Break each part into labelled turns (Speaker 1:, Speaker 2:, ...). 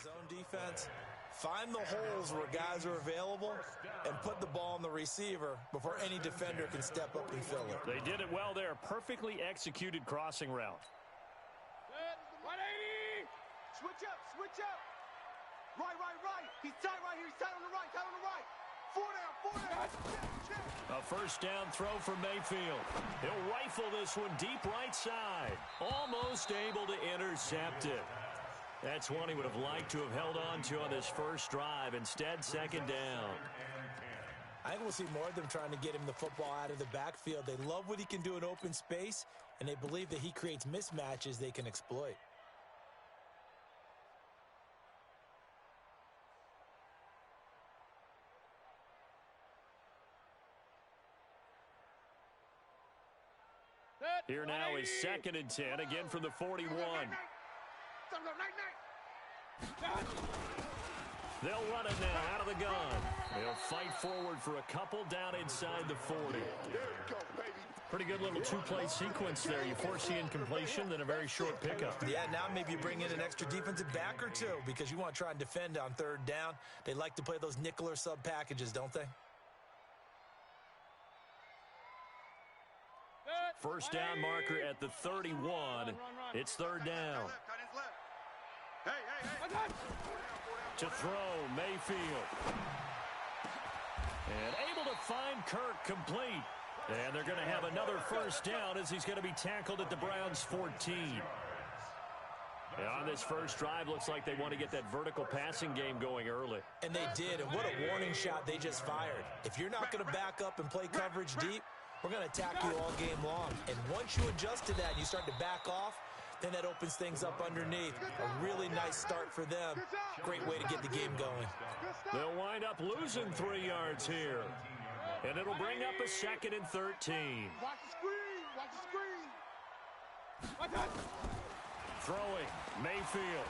Speaker 1: zone defense, find the holes where guys are available and put the ball on the receiver before any defender can step up and fill it.
Speaker 2: They did it well there. Perfectly executed crossing route.
Speaker 3: 180. Switch up, switch up. Right. He's tight right here. He's tight on the right, 4 down. Check.
Speaker 2: A first down throw for Mayfield. He'll rifle this one deep right side. Almost able to intercept it. That's one he would have liked to have held on to on this first drive. Instead, second down.
Speaker 1: I think we'll see more of them trying to get him the football out of the backfield. They love what he can do in open space, and they believe that he creates mismatches they can exploit.
Speaker 2: Here now is 2nd and 10, again from the 41. They'll run it now out of the gun. They'll fight forward for a couple down inside the 40. Pretty good little two-play sequence there. You force the incompletion, then a very short pickup.
Speaker 1: Yeah, now maybe you bring in an extra defensive back or two because you want to try and defend on 3rd down. They like to play those nickel or sub packages, don't they?
Speaker 2: First down marker at the 31. It's 3rd down. To throw, Mayfield. And able to find Kirk complete. And they're going to have another first down as he's going to be tackled at the Browns' 14. And on this first drive, looks like they want to get that vertical passing game going early.
Speaker 1: And they did, and what a warning shot they just fired. If you're not going to back up and play coverage deep, we're going to attack you all game long. And once you adjust to that and you start to back off, then that opens things up underneath. A really nice start for them. Great way to get the game going.
Speaker 2: They'll wind up losing 3 yards here. And it'll bring up a 2nd and 13.
Speaker 3: Watch the screen. Watch the screen.
Speaker 2: Throwing, Mayfield.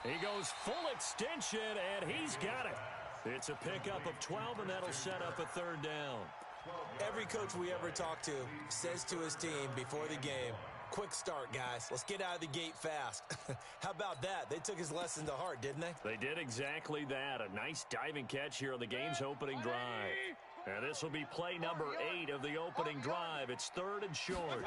Speaker 2: He goes full extension, and he's got it. It's a pickup of 12, and that'll set up a 3rd down.
Speaker 1: Every coach we ever talk to says to his team before the game, quick start, guys. Let's get out of the gate fast. How about that? They took his lesson to heart, didn't they?
Speaker 2: They did exactly that. A nice diving catch here on the game's opening drive. And this will be play number 8 of the opening drive. It's 3rd and short.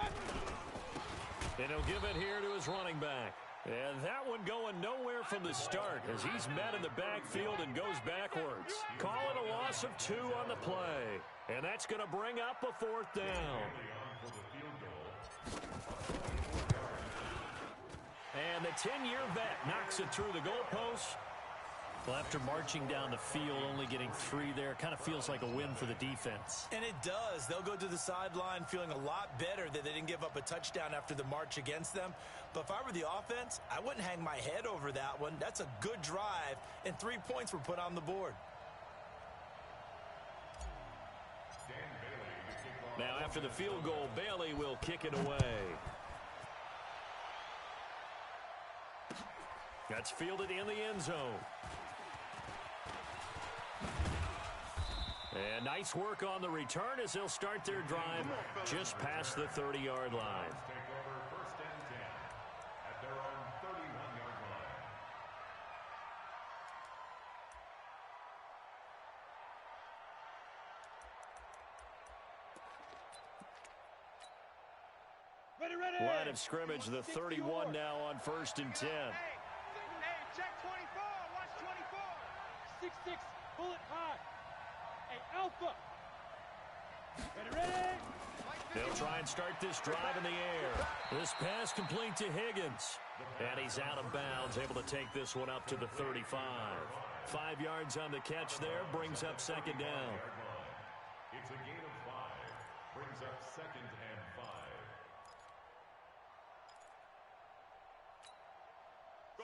Speaker 2: And he'll give it here to his running back. And that one going nowhere from the start as he's met in the backfield and goes backwards. Call it a loss of 2 on the play. And that's going to bring up a 4th down. And the 10-year vet knocks it through the goalpost. Well, after marching down the field, only getting 3 there, kind of feels like a win for the defense.
Speaker 1: And it does. They'll go to the sideline feeling a lot better that they didn't give up a touchdown after the march against them. But if I were the offense, I wouldn't hang my head over that one. That's a good drive, and 3 points were put on the board.
Speaker 2: Now, after the field goal, Bailey will kick it away. That's fielded in the end zone. And nice work on the return as they'll start their drive just past the 30-yard line. Line of scrimmage, the 31 now on 1st and 10.
Speaker 3: Hey, check 24. Watch 24. 6'6", pull it high. Hey, Alpha. Ready.
Speaker 2: They'll try and start this drive in the air. This pass complete to Higgins. And he's out of bounds, able to take this one up to the 35. 5 yards on the catch there, brings up 2nd down.
Speaker 4: It's a gain of 5. Brings up 2nd and 5.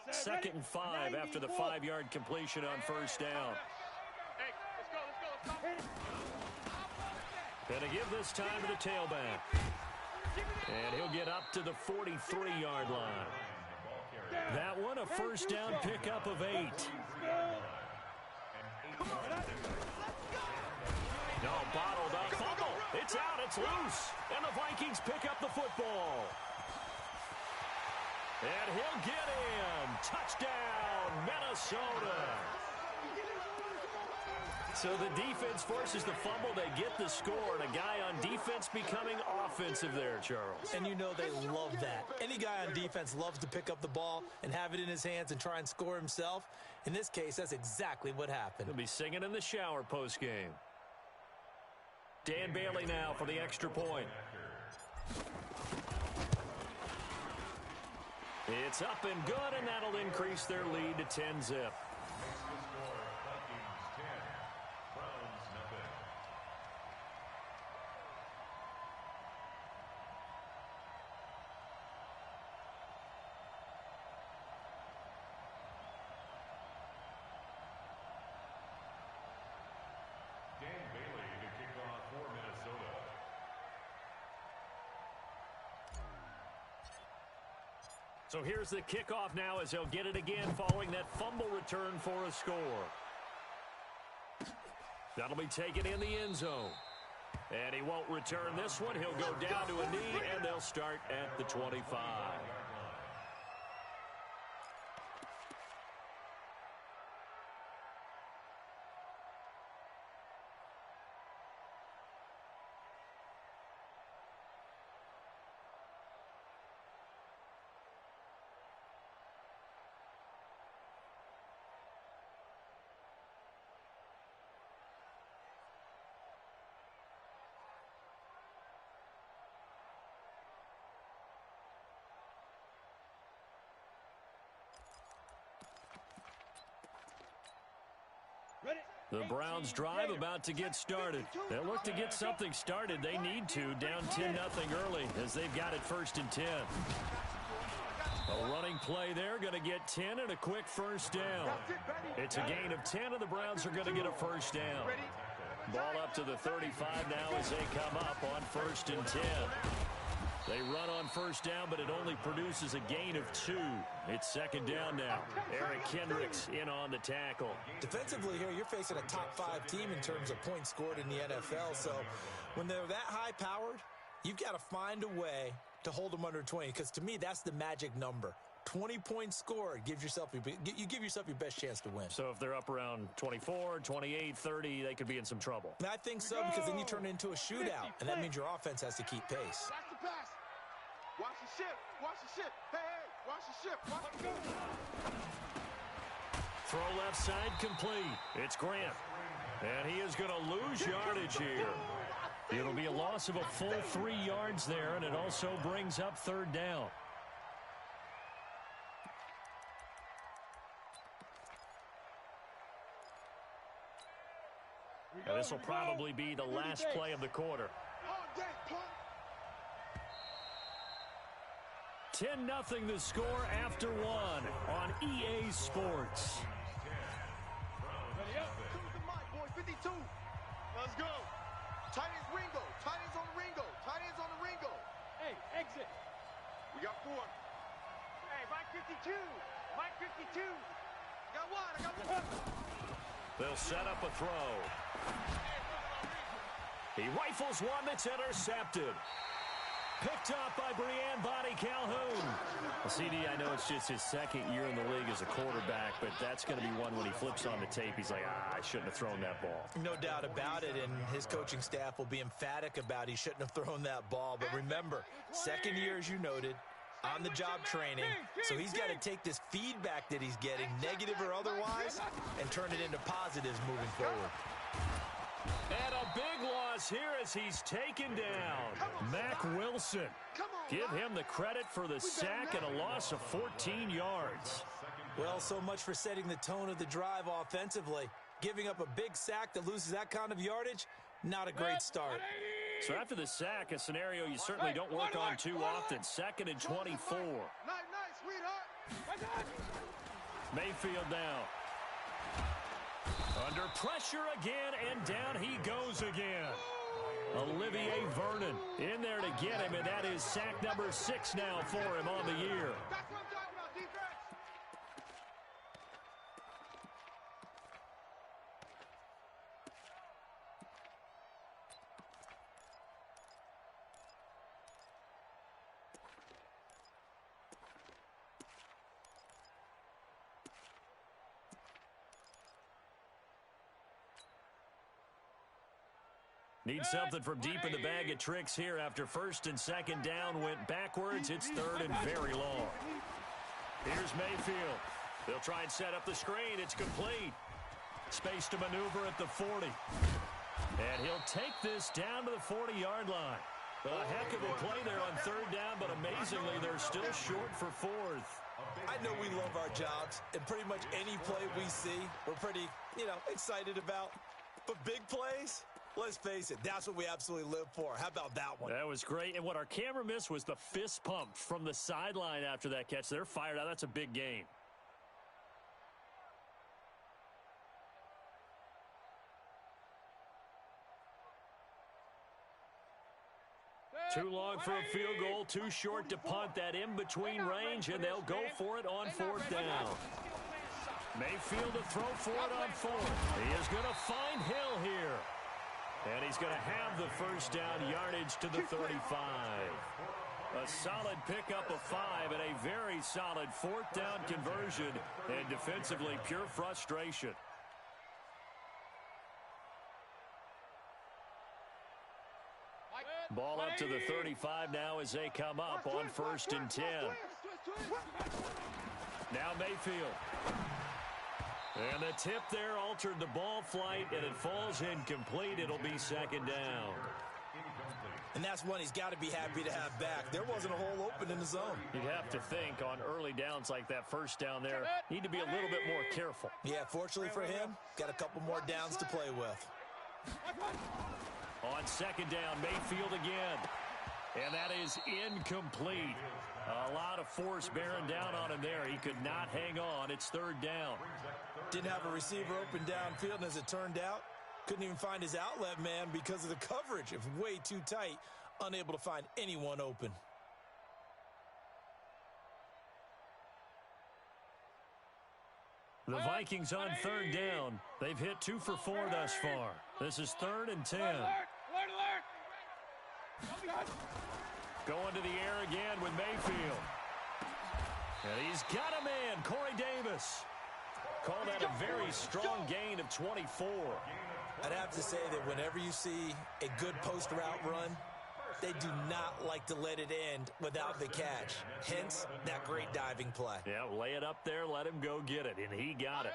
Speaker 2: 2nd and 5 after the 5-yard completion on 1st down.
Speaker 3: Hey, let's go.
Speaker 2: And to give this time to the tailback. And he'll get up to the 43-yard line. That one, a first down pickup of 8. No, bottled up. Fumble. It's out. It's loose. And the Vikings pick up the football. And he'll get in. Touchdown, Minnesota. So the defense forces the fumble. They get the score, and a guy on defense becoming offensive there, Charles.
Speaker 1: And you know they love that. Any guy on defense loves to pick up the ball and have it in his hands and try and score himself. In this case, that's exactly what happened.
Speaker 2: He'll be singing in the shower postgame. Dan Bailey now for the extra point. It's up and good, and that'll increase their lead to 10-zip. So here's the kickoff now as they'll get it again following that fumble return for a score. That'll be taken in the end zone. And he won't return this one. He'll go down to a knee, and they'll start at the 25. The Browns drive about to get started. They'll look to get something started. They need to, down 10-0 early as they've got it 1st and 10. A running play there, going to get 10 and a quick first down. It's a gain of 10, and the Browns are going to get a first down. Ball up to the 35 now as they come up on 1st and 10. They run on first down, but it only produces a gain of 2. It's 2nd down now. Eric Kendricks in on the tackle.
Speaker 1: Defensively here, you're facing a top-5 team in terms of points scored in the NFL. So when they're that high-powered, you've got to find a way to hold them under 20, because to me, that's the magic number. 20 points scored, you give yourself your best chance to win.
Speaker 2: So if they're up around 24, 28, 30, they could be in some trouble.
Speaker 1: And I think so, because then you turn it into a shootout, and that means your offense has to keep pace.
Speaker 3: Watch the pass. Watch the ship. Watch the ship. Hey, watch the ship. Watch the ship.
Speaker 2: Throw left side complete. It's Grant. And he is going to lose yardage here. It'll be a loss of a full 3 yards there, and it also brings up 3rd down. This will probably be the last play of the quarter. 10-0 the score after 1 on EA Sports.
Speaker 3: Ready up. 52. Let's go. Tight ends Ringo. Tight ends on the Ringo. Tight ends on the Ringo. Hey, exit. We got 4. Hey, Mike 52. Mike 52. Got 1. I got 1.
Speaker 2: They'll set up a throw. He rifles one that's intercepted. Picked up by Brian Body Calhoun. Well, CD, I know it's just his 2nd year in the league as a quarterback, but that's going to be one when he flips on the tape. He's like, I shouldn't have thrown that ball.
Speaker 1: No doubt about it, and his coaching staff will be emphatic about he shouldn't have thrown that ball. But remember, 2nd year, as you noted, on-the-job training, so he's got to take this feedback that he's getting, negative or otherwise, and turn it into positives moving forward.
Speaker 2: And a big loss here as he's taken down. Mack Wilson. Give him the credit for the sack and a loss of 14 yards.
Speaker 1: Well, so much for setting the tone of the drive offensively. Giving up a big sack that loses that kind of yardage, not a great start.
Speaker 2: So after the sack, a scenario you certainly don't work on too often. 2nd and 24.
Speaker 3: Nice, sweetheart.
Speaker 2: Mayfield now. Under pressure again, and down he goes again. Olivier Vernon in there to get him, and that is sack number 6 now for him on the year.
Speaker 3: That's what I'm talking about, defense.
Speaker 2: Need something from deep in the bag of tricks here after first and second down went backwards. It's third and very long. Here's Mayfield. They'll try and set up the screen. It's complete. Space to maneuver at the 40. And he'll take this down to the 40-yard line. A heck of a play there on third down, but amazingly, they're still short for fourth.
Speaker 1: I know we love our jobs, and pretty much any play we see, we're pretty, excited about. But big plays, let's face it, that's what we absolutely live for. How about that one?
Speaker 2: That was great, and what our camera missed was the fist pump from the sideline after that catch. They're fired out. That's a big gain. Too long for a field goal, too short to punt. That in-between range, and they'll go for it on fourth down. Mayfield to throw for it on fourth. He is going to find Hill here. And he's going to have the first down yardage to the 35. A solid pickup of 5 and a very solid fourth down conversion. And defensively, pure frustration. Ball up to the 35 now as they come up on first and 10. Now Mayfield. And the tip there altered the ball flight, and it falls incomplete. It'll be second down.
Speaker 1: And that's one he's got to be happy to have back. There wasn't a hole open in the zone.
Speaker 2: You'd have to think on early downs like that first down there, need to be a little bit more careful.
Speaker 1: Yeah, fortunately for him, got a couple more downs to play with.
Speaker 2: On second down, Mayfield again. And that is incomplete. A lot of force bearing down on him there. He could not hang on. It's third down.
Speaker 1: Didn't have a receiver open downfield, and as it turned out, couldn't even find his outlet man because of the coverage. It was way too tight, unable to find anyone open.
Speaker 2: The Vikings on third down. They've hit 2 for 4 thus far. This is third and 10. Going to the air again with Mayfield. And he's got a man, Corey Davis. Call that a very strong gain of 24.
Speaker 1: I'd have to say that whenever you see a good post route run, they do not like to let it end without the catch. Hence, that great diving play.
Speaker 2: Yeah, lay it up there, let him go get it, and he got it.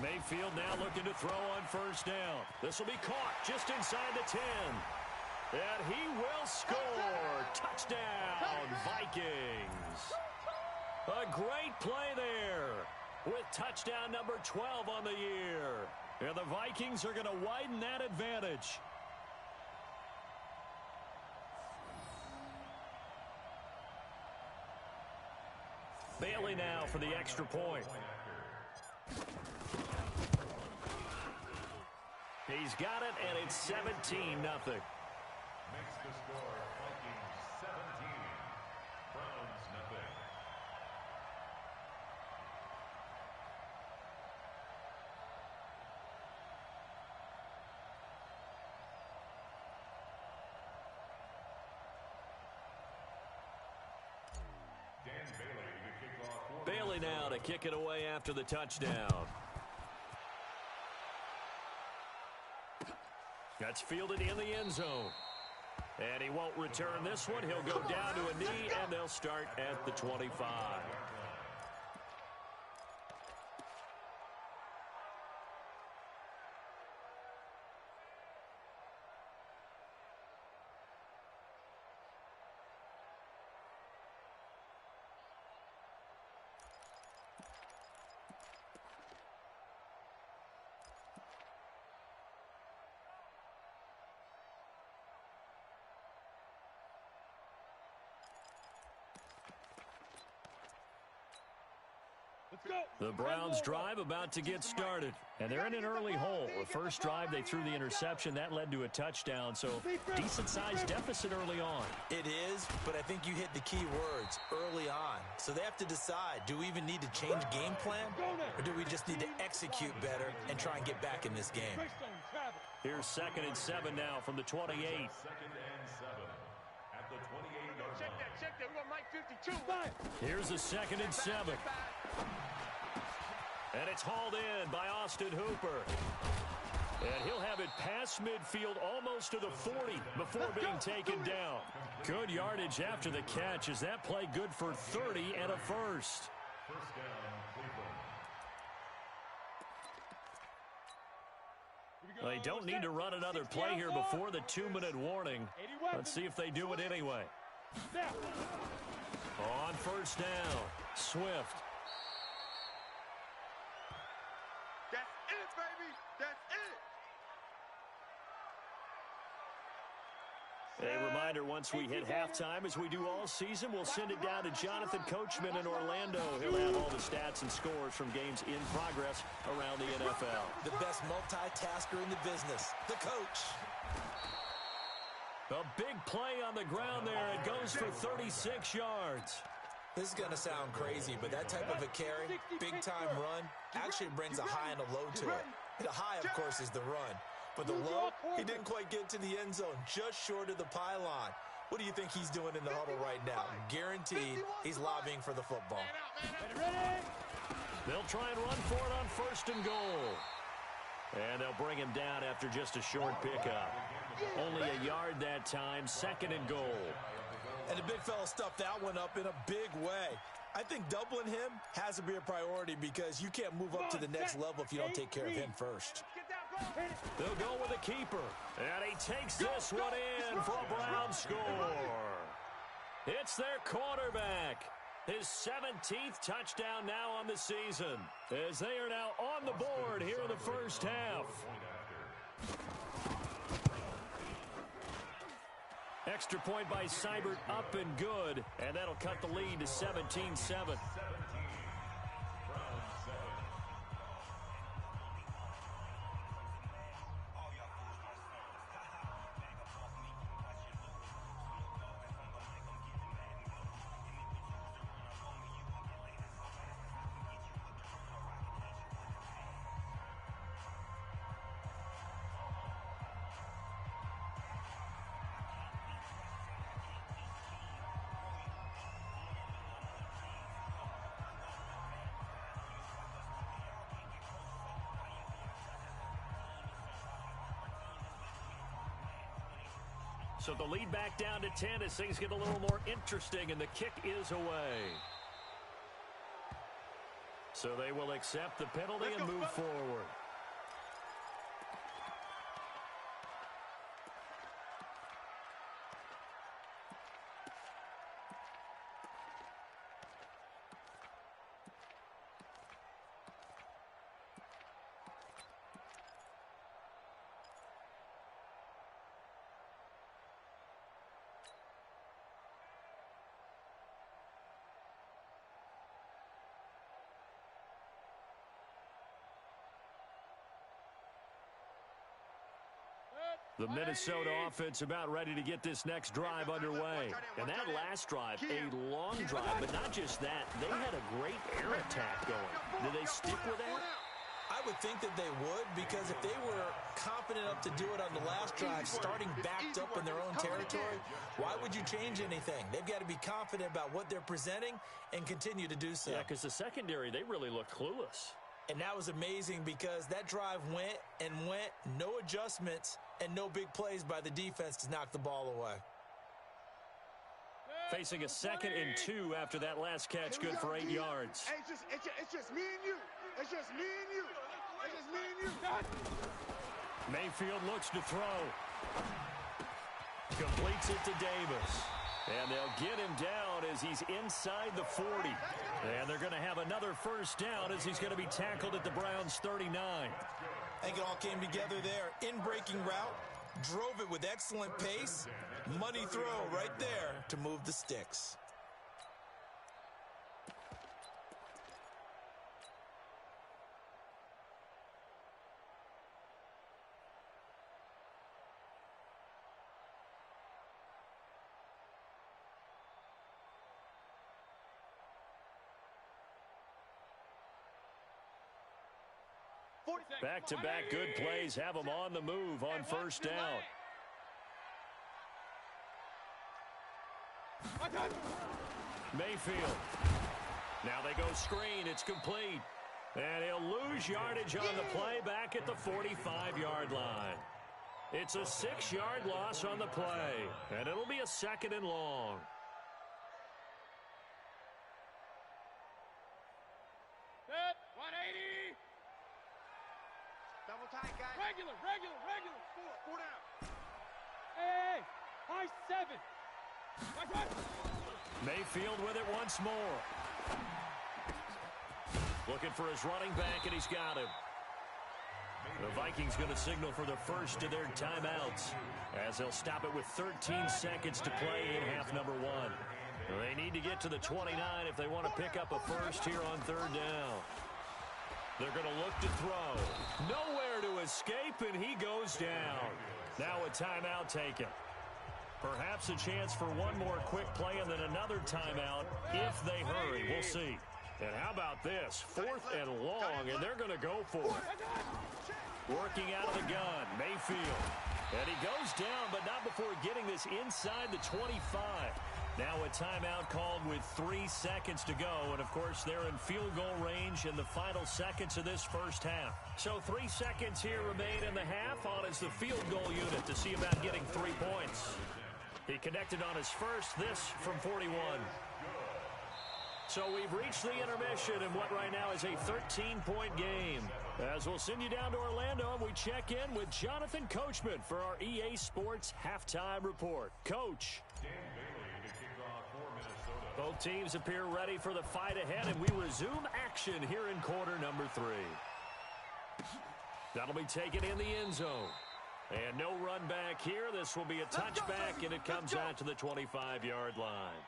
Speaker 2: Mayfield now looking to throw on first down. This will be caught just inside the 10. And he will score. Touchdown, Vikings. A great play there with touchdown number 12 on the year. And the Vikings are going to widen that advantage. Bailey now for the extra point. He's got it, and it's 17-0.
Speaker 4: Makes the score Vikings 17, Browns nothing. Dan Bailey to kick off.
Speaker 2: Bailey now to kick it away after the touchdown. That's fielded in the end zone. And he won't return this one. He'll go down to a knee, and they'll start at the 25. The Browns drive about to get started, and they're in an early hole. The first drive, they threw the interception. That led to a touchdown, so decent-sized deficit early on.
Speaker 1: It is, but I think you hit the key words, early on. So they have to decide, do we even need to change game plan, or do we just need to execute better and try and get back in this game?
Speaker 2: Here's 2nd and 7 now from the 28.
Speaker 4: 2nd and 7 at the 28-yard line.
Speaker 3: Check that. We got Mike 52.
Speaker 2: Here's a 2nd and 7. And it's hauled in by Austin Hooper. And he'll have it past midfield almost to the 40 before being taken down. Good yardage after the catch. Is that play good for 30 and a first?
Speaker 4: First down, Cleveland.
Speaker 2: They don't need to run another play here before the 2-minute warning. Let's see if they do it anyway. On first down, Swift.
Speaker 3: That's it, baby. That's it.
Speaker 2: A reminder, once we hit halftime, as we do all season, we'll send it down to Jonathan Coachman in Orlando. He'll have all the stats and scores from games in progress around the NFL.
Speaker 1: The best multitasker in the business, the coach.
Speaker 2: A big play on the ground there. It goes for 36 yards.
Speaker 1: This is going to sound crazy, but that type of a carry, big-time run, actually brings a high and a low to it. The high, of course, is the run. But the low, he didn't quite get to the end zone, just short of the pylon. What do you think he's doing in the huddle right now? Guaranteed he's lobbying for the football.
Speaker 2: They'll try and run for it on first and goal. And they'll bring him down after just a short pickup. Only a yard that time, second and goal.
Speaker 1: And the big fella stuffed that one up in a big way. I think doubling him has to be a priority because you can't move up to the next level if you don't take care of him first.
Speaker 2: They'll go with a keeper. And he takes this one in for a Brown score. It's their quarterback. His 17th touchdown now on the season, as they are now on the board here in the first half. Extra point by Seibert, up and good, and that'll cut the lead to 17-7. So the lead back down to 10 as things get a little more interesting, and the kick is away. So they will accept the penalty and move forward. The Minnesota offense about ready to get this next drive underway. And that last drive, a long drive, but not just that. They had a great air attack going. Did they stick with that?
Speaker 1: I would think that they would, because if they were confident enough to do it on the last drive, starting backed up in their own territory, why would you change anything? They've got to be confident about what they're presenting and continue to do so.
Speaker 2: Yeah, because the secondary, they really looked clueless.
Speaker 1: And that was amazing because that drive went and went, no adjustments, and no big plays by the defense to knock the ball away.
Speaker 2: Facing a 2nd and 2 after that last catch, good for 8 yards.
Speaker 3: Hey, it's just me and you. It's just me and you. It's just me and you.
Speaker 2: Mayfield looks to throw. Completes it to Davis. And they'll get him down as he's inside the 40. And they're going to have another first down as he's going to be tackled at the Browns' 39.
Speaker 1: I think it all came together there. In-breaking route, drove it with excellent pace. Money throw right there to move the sticks.
Speaker 2: Back-to-back good plays have them on the move on first down. Mayfield. Now they go screen. It's complete. And he'll lose yardage on the play back at the 45-yard line. It's a 6-yard loss on the play, and it'll be a 2nd and long.
Speaker 3: Set, 180. Double tight, guys. Regular. Four down. Hey, high 7. Right.
Speaker 2: Mayfield with it once more. Looking for his running back, and he's got him. The Vikings going to signal for the first of their timeouts as they'll stop it with 13 seconds to play in half number 1. They need to get to the 29 if they want to pick up a first here on 3rd down. They're going to look to throw. Nowhere to escape, and he goes down. Now a timeout taken. Perhaps a chance for one more quick play and then another timeout if they hurry. We'll see. And how about this? 4th and long, and they're going to go for it. Working out of the gun, Mayfield. And he goes down, but not before getting this inside the 25. Now a timeout called with 3 seconds to go. And, of course, they're in field goal range in the final seconds of this first half. So 3 seconds here remain in the half on as the field goal unit to see about getting 3 points. He connected on his first, this from 41. So we've reached the intermission in what right now is a 13-point game. As we'll send you down to Orlando, and we check in with Jonathan Coachman for our EA Sports Halftime Report. Coach. Both teams appear ready for the fight ahead, and we resume action here in quarter number 3. That'll be taken in the end zone. And no run back here. This will be a touchback, and it comes out to the 25-yard line.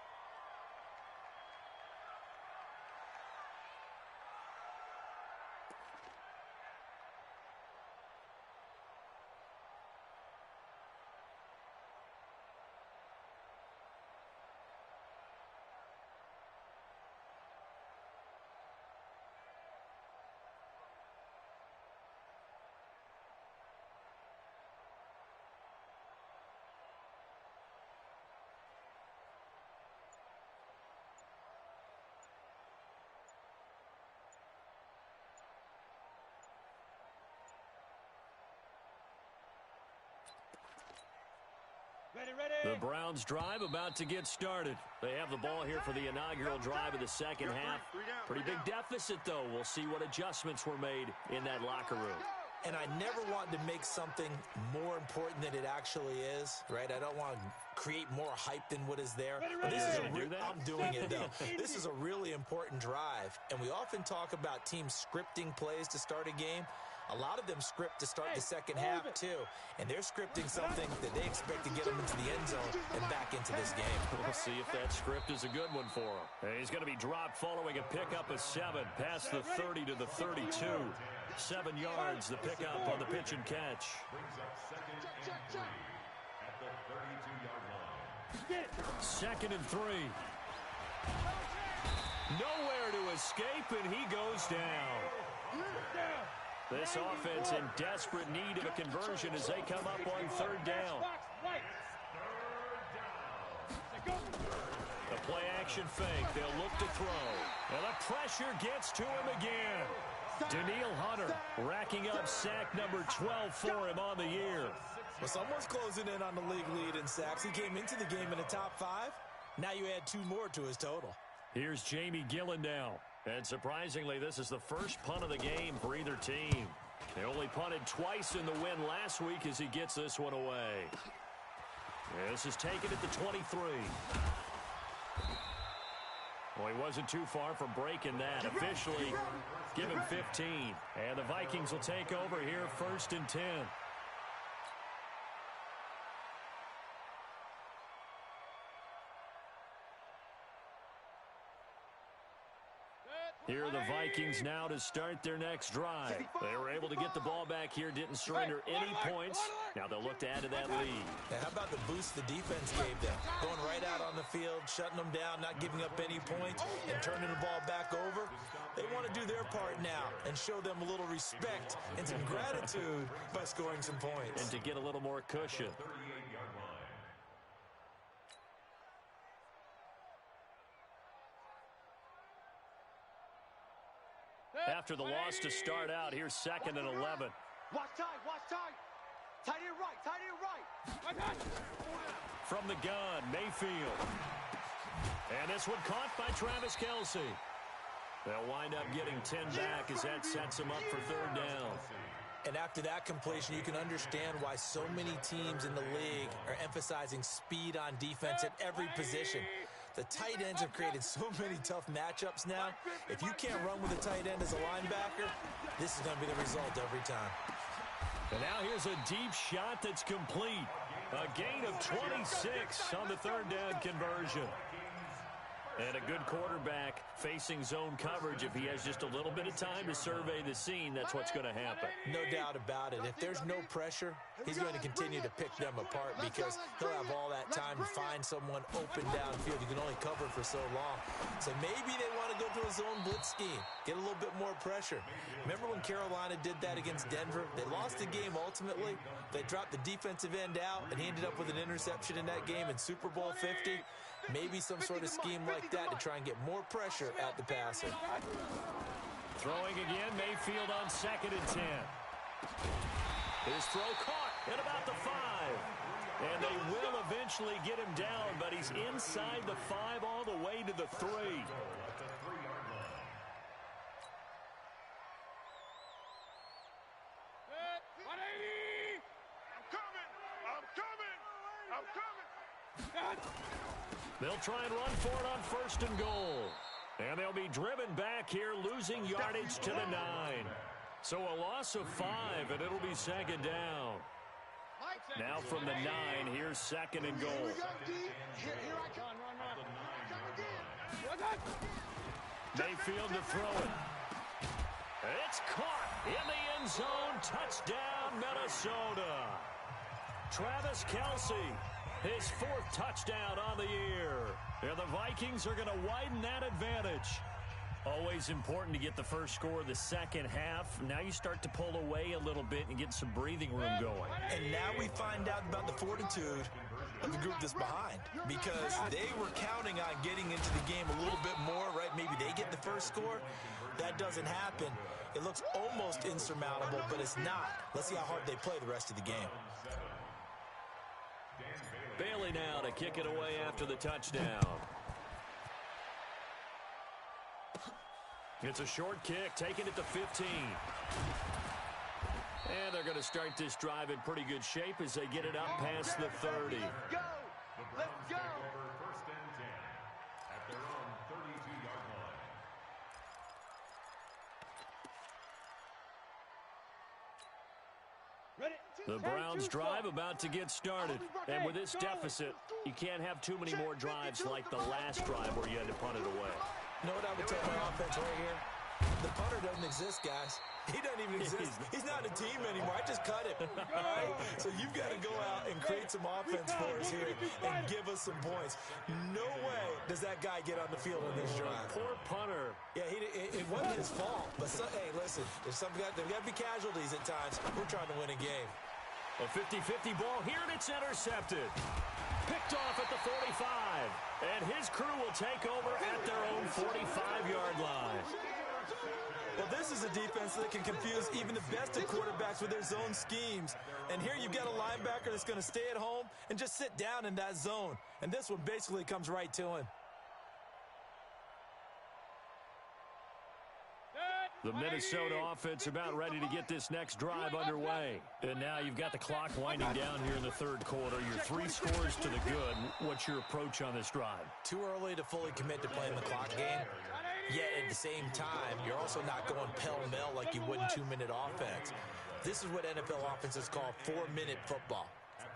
Speaker 2: The Browns drive about to get started. They have the ball here for the inaugural drive of the second half. Pretty big deficit, though. We'll see what adjustments were made in that locker room.
Speaker 1: And I never want to make something more important than it actually is, right? I don't want to create more hype than what is there. But this is I'm doing it, though. This is a really important drive. And we often talk about teams scripting plays to start a game. A lot of them script to start the second half, too. And they're scripting something that they expect to get them into the end zone and back into this game.
Speaker 2: We'll see if that script is a good one for him. And he's going to be dropped following a pickup of 7 past the 30 to the 32. 7 yards, the pickup on the pitch and catch.
Speaker 4: Brings up 2nd and 3 at the 32-yard line.
Speaker 2: 2nd and 3. Nowhere to escape, and he goes down. This offense in desperate need of a conversion as they come up on 3rd down. The play-action fake. They'll look to throw. And the pressure gets to him again. Daniil Hunter racking up sack number 12 for him on the year.
Speaker 1: Well, someone's closing in on the league lead in sacks. He came into the game in the top 5. Now you add 2 more to his total.
Speaker 2: Here's Jamie Gillen now. And surprisingly, this is the first punt of the game for either team. They only punted twice in the win last week as he gets this one away. This is taken at the 23. Well, he wasn't too far from breaking that. Officially, give him 15. And the Vikings will take over here 1st and 10. Here are the Vikings now to start their next drive. They were able to get the ball back here, didn't surrender any points. Now they'll look to add to that lead.
Speaker 1: Now, how about the boost the defense gave them? Going right out on the field, shutting them down, not giving up any points, and turning the ball back over. They want to do their part now and show them a little respect and some gratitude by scoring some points.
Speaker 2: And to get a little more cushion. after the loss to start out. Here's 2nd and 11.
Speaker 3: Watch tight, watch tight. Tight end right, tight end right.
Speaker 2: From the gun, Mayfield. And this one caught by Travis Kelce. They'll wind up getting 10 back as that sets them up for 3rd down.
Speaker 1: And after that completion, you can understand why so many teams in the league are emphasizing speed on defense at every position. The tight ends have created so many tough matchups now. If you can't run with a tight end as a linebacker, this is going to be the result every time.
Speaker 2: And now here's a deep shot that's complete. A gain of 26 on the 3rd down conversion. And a good quarterback facing zone coverage. If he has just a little bit of time to survey the scene, that's what's going to happen.
Speaker 1: No doubt about it. If there's no pressure, he's going to continue to pick them apart because he'll have all that time to find someone open downfield. You can only cover for so long. So maybe they want to go to a zone blitz scheme, get a little bit more pressure. Remember when Carolina did that against Denver? They lost the game ultimately. They dropped the defensive end out, and he ended up with an interception in that game in Super Bowl 50. Maybe some sort of scheme like that to try and get more pressure at the passer.
Speaker 2: Throwing again, Mayfield on 2nd and 10. His throw caught at about the 5. And they will eventually get him down, but he's inside the 5 all the way to the 3. They'll try and run for it on 1st and goal. And they'll be driven back here, losing yardage to the 9. So a loss of 5, and it'll be 2nd down. Now from the 9, here's 2nd and goal. Mayfield to throw it. It's caught in the end zone. Touchdown, Minnesota. Travis Kelce. His 4th touchdown on the year. And the Vikings are going to widen that advantage. Always important to get the first score of the second half. Now you start to pull away a little bit and get some breathing room going.
Speaker 1: And now we find out about the fortitude of the group that's behind. Because they were counting on getting into the game a little bit more, right? Maybe they get the first score. That doesn't happen. It looks almost insurmountable, but it's not. Let's see how hard they play the rest of the game.
Speaker 2: Bailey now to kick it away after the touchdown. It's a short kick, taking it to 15. And they're going to start this drive in pretty good shape as they get it up past the 30.
Speaker 3: Let's go! Let's go!
Speaker 4: 1st and 10 at their own 32-yard line.
Speaker 2: The Browns drive about to get started. And with this deficit, you can't have too many more drives like the last drive where you had to punt it away.
Speaker 1: You know what I would tell my offense right here? The punter doesn't exist, guys. He doesn't even exist. He's not a team anymore. I just cut him. All right? So you've got to go out and create some offense for us here and give us some points. No way does that guy get on the field in this drive.
Speaker 2: Poor punter.
Speaker 1: Yeah, it wasn't his fault. But, hey, listen, there's got to be casualties at times. We're trying to win a game.
Speaker 2: A 50-50 ball here, and it's intercepted. Picked off at the 45. And his crew will take over at their own 45-yard line.
Speaker 1: Well, this is a defense that can confuse even the best of quarterbacks with their zone schemes. And here you've got a linebacker that's going to stay at home and just sit down in that zone. And this one basically comes right to him.
Speaker 2: The Minnesota offense about ready to get this next drive underway. And now you've got the clock winding down here in the 3rd quarter. Your 3 scores to the good. What's your approach on this drive?
Speaker 1: Too early to fully commit to playing the clock game. Yet at the same time, you're also not going pell-mell like you would in 2-minute offense. This is what NFL offenses call 4-minute football.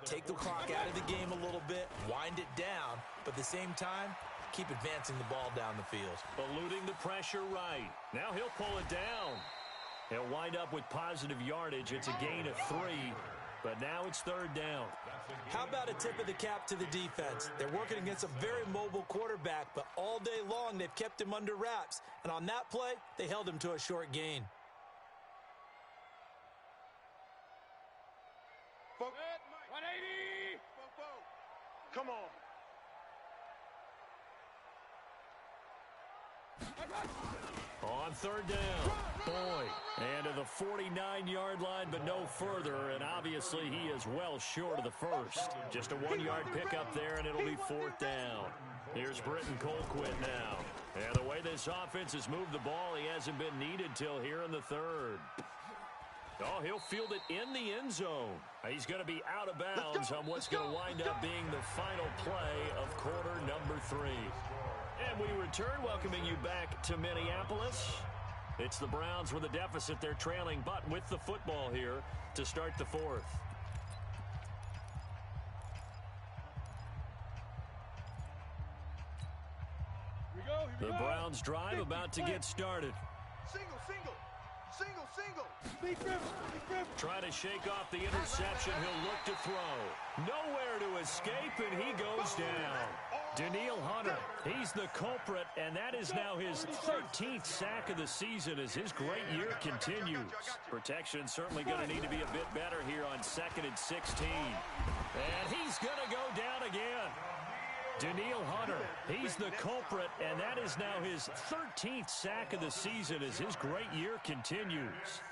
Speaker 1: Take the clock out of the game a little bit, wind it down, but at the same time, keep advancing the ball down the field.
Speaker 2: Eluding the pressure right. Now he'll pull it down. He'll wind up with positive yardage. It's a gain of 3, but now it's 3rd down.
Speaker 1: How about a tip of the cap to the defense? They're working against a very mobile quarterback, but all day long they've kept him under wraps. And on that play, they held him to a short gain.
Speaker 3: Folk, 180! Come on.
Speaker 2: On third down, Boyd. And to the 49-yard line, but no further. And obviously he is well short of the first. Just a 1-yard pickup there, and it'll be fourth down. Here's Britton Colquitt now. And the way this offense has moved the ball, he hasn't been needed till here in the third. Oh, he'll field it in the end zone. He's going to be out of bounds on what's going to wind up being the final play of quarter number 3. And we return, welcoming you back to Minneapolis. It's the Browns with a deficit. They're trailing, but with the football here to start the fourth. The Browns drive about to get started.
Speaker 3: Single, single. Single, single.
Speaker 2: Try to shake off the interception. He'll look to throw. Nowhere to escape, and he goes down. Daniil Hunter, he's the culprit, and that is now his 13th sack of the season as his great year continues. Protection certainly going to need to be a bit better here on 2nd and 16. And he's going to go down again. Daniil Hunter, he's the culprit, and that is now his 13th sack of the season as his great year continues.